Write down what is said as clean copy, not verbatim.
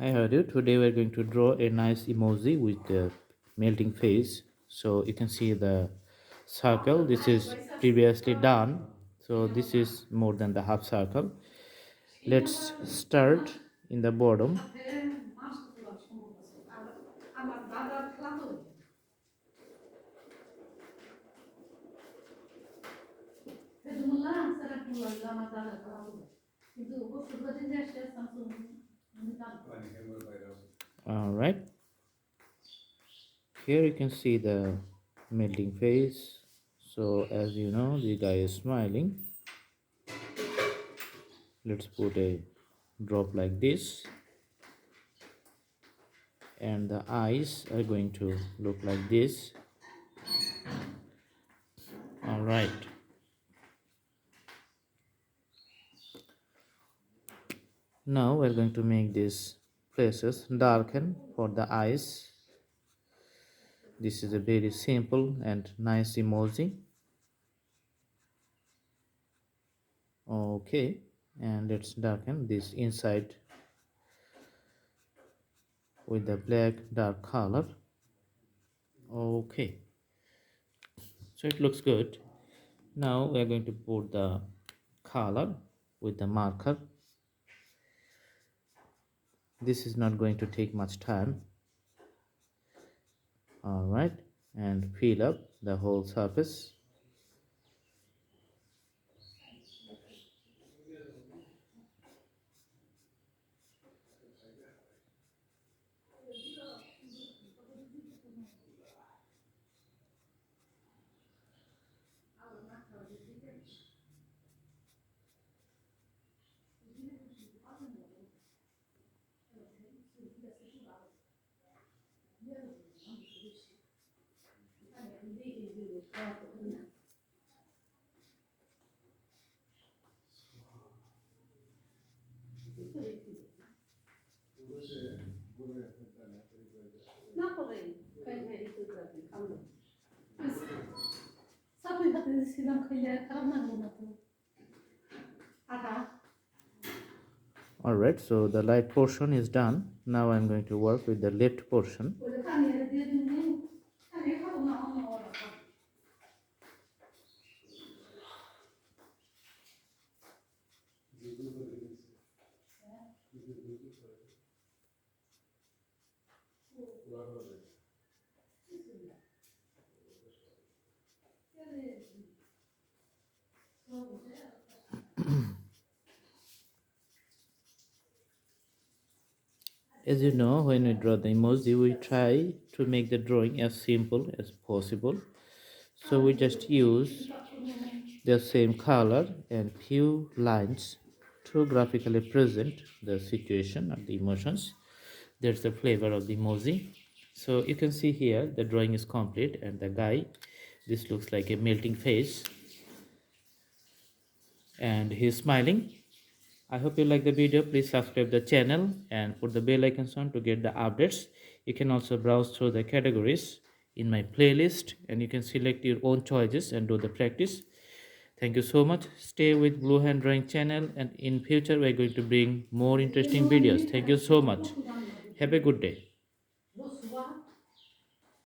Hi, how are you? Today we're going to draw a nice emoji with the melting face. So you can see the circle. This is previously done. So this is more than the half circle. Let's start in the bottom. All right. Here you can see the melting face. So as you know, the guy is smiling. Let's put a drop like this, and the eyes are going to look like this. All right. Now we're going to make these places darken for the eyes. This is a very simple and nice emoji. Okay, and let's darken this inside with the black dark color. Okay, so it looks good. Now we're going to put the color with the marker. This is not going to take much time. All right, and fill up the whole surface. Alright, so the light portion is done. Now I'm going to work with the left portion. As you know, when we draw the emoji, we try to make the drawing as simple as possible. So we just use the same color and few lines to graphically present the situation or the emotions. That's the flavor of the emoji. So you can see here the drawing is complete, and the guy, this looks like a melting face, and he's smiling. I hope you like the video. Please subscribe the channel and put the bell icon on to get the updates. You can also browse through the categories in my playlist, and you can select your own choices and do the practice. Thank you so much. Stay with Blue Hand Drawing channel, and in future we're going to bring more interesting videos. Thank you so much. Have a good day.